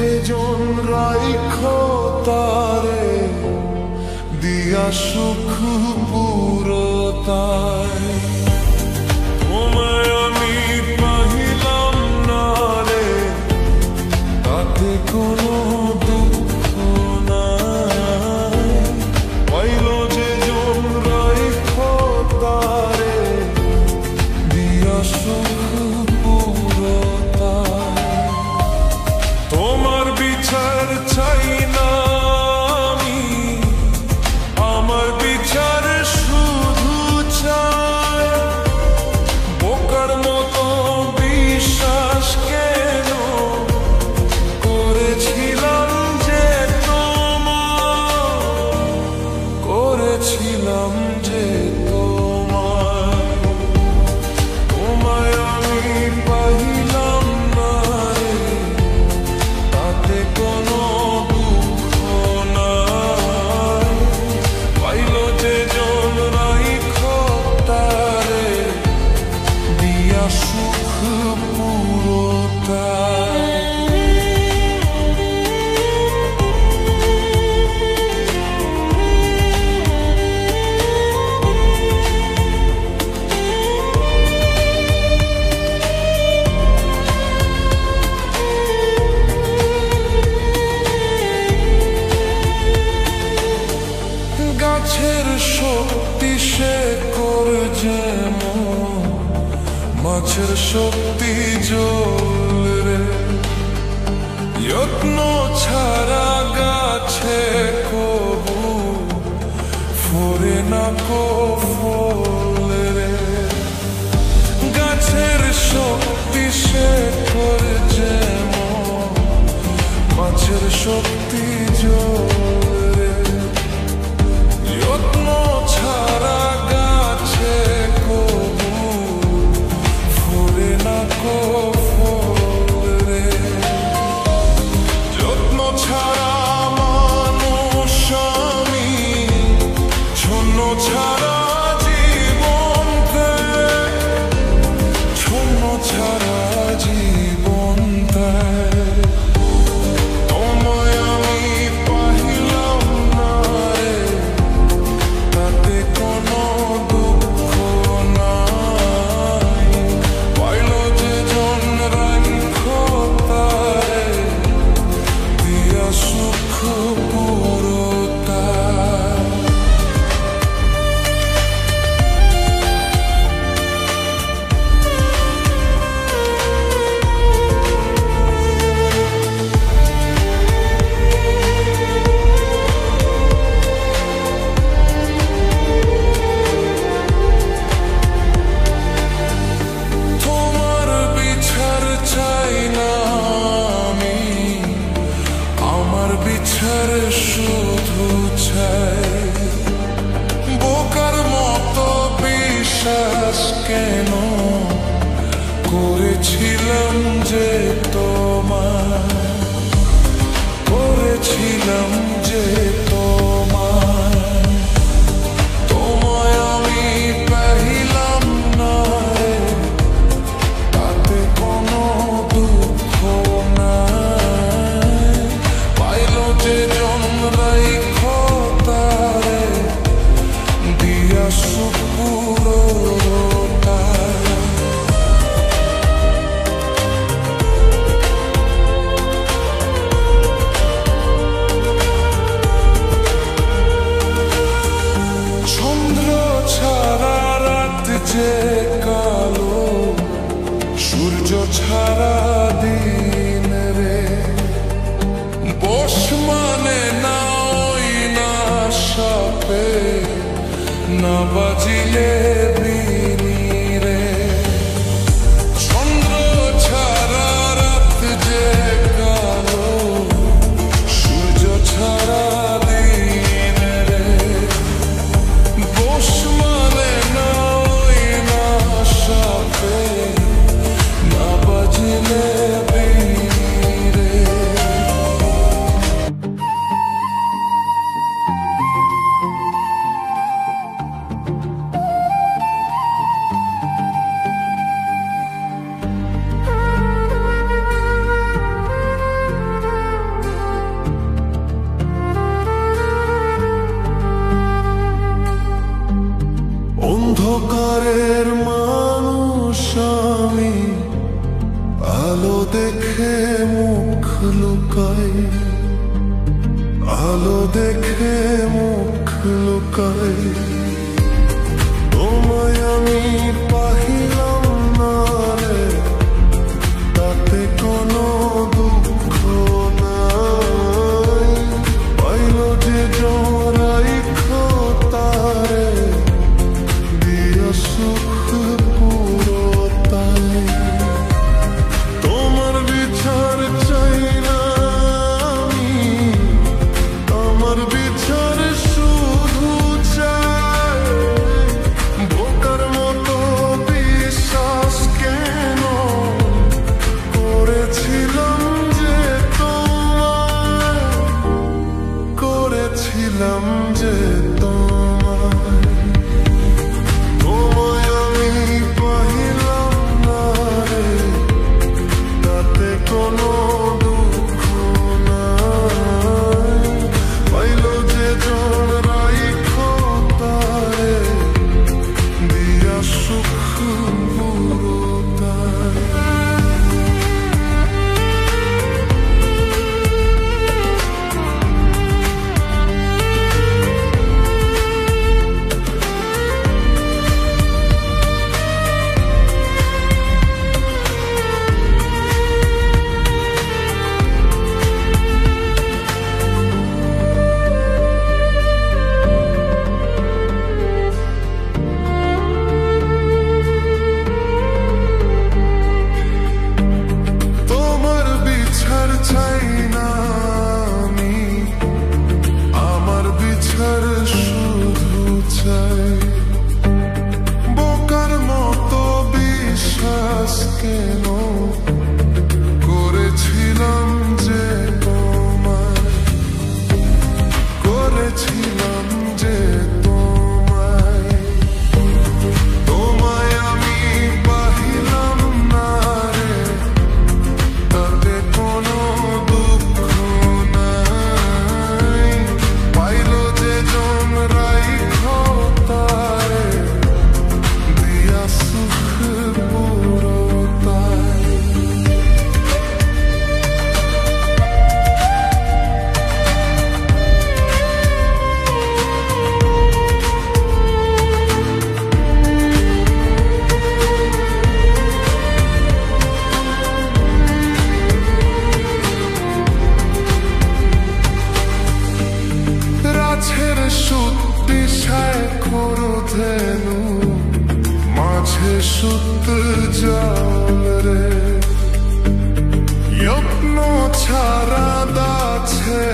যেজন রাইখো তারে দিয়া সুখ পুরতায় তোমায় আমি পাহিলাম না রে তাতে কোনো দুঃখ নাই পাইল যেজন রাইখো তারে দিয়া সুখ পুরতায় তোমার বিচার চাই না আমি আমার বিচার শুধু চাই বোকার মতো বিশ্বাস কেন করেছিলাম যে করেছিলাম যে তোমায় আমি পাইলাম না রে তাতে কোনো দুঃখ নাই পাইল যেজন রাইখো তারে দিয়া সুখ পুরতায় গাছের শক্তি সে করে যেমন মাছের শক্তি জল রে যত্ন ছাড়া গাছে কবু ফোরে না কো ফল রে গাছের শক্তি সে করে যেমন মাছের শক্তি জল রে যত্ন ছাড়া গাছে কবু ফোরে না কো ফল রে যত্ন ছাড়া মানুষ আমি শূন্য ছাড়া জীবন শূন্য ছাড়া জীবন তোমায় আমি পাহিলাম না রে তাতে কোনো দুঃখ নাই পাইল যেজন রাইখো তারে দিয়া সুখ পুরতায় তোমার বিচার চাই না আমি আমার বিচার শুধু চাই বোকার মতো বিশ্বাস কেন করেছিলাম যে করেছিলাম যে তোমায় আমি পাহিলাম না রে তাতে কোনো দুঃখ নাই পাইল যেজন রাইখো তারে দিয়া সুখ পুরতায় চন্দ্র ছাড়া রাত যে কালো সূর্য ছাড়া দিন রে বস মানে না ওই না সাপে না বাজিলে বিনি রে চন্দ্র ছাড়া রাত যে কালো সূর্য ছাড়া দিন রে বস মানে না ওই না সাপে না বাজিলে বিনি রে দেখে মুখ লুকাই, আলো দেখে মুখ লুকাই, তোমায় আমি পাহিলাম না রে, তাতে কোনো দুঃখ নাই। পাইল যে জড়াই তারে দিয়া সুখ পুরোটাই। তোমার বিচার চাই না আমি, আমার বিচার শুধু চাই। বোকার মতো বিশ্বাস কেন করেছিলাম যে তোমায়, করেছিলাম যে তোমায়। তোমায় আমি পাহিলাম না রে, তাতে কোনো দুঃখ নাই। পাইল যে জন রাইখো তারে দিয়া সুখ পুরোটাই। তোমার বিচার চাই না আমি, আমার বিচার শুধু চাই। বোকার মতো বিশ্বাস কেন করেছিলাম যে তোমায়, করেছিলাম যে তোমায়। তোমায় আমি পাহিলাম না রে, তাতে কোনো দুঃখ নাই। পাইল যে জন রাইখো তারে দিয়া সুখ পুরোটাই। রাছের সুত্তি শেখরধেনু, মাঝে সুত জল রে। যত্ন ছাড়া দাছে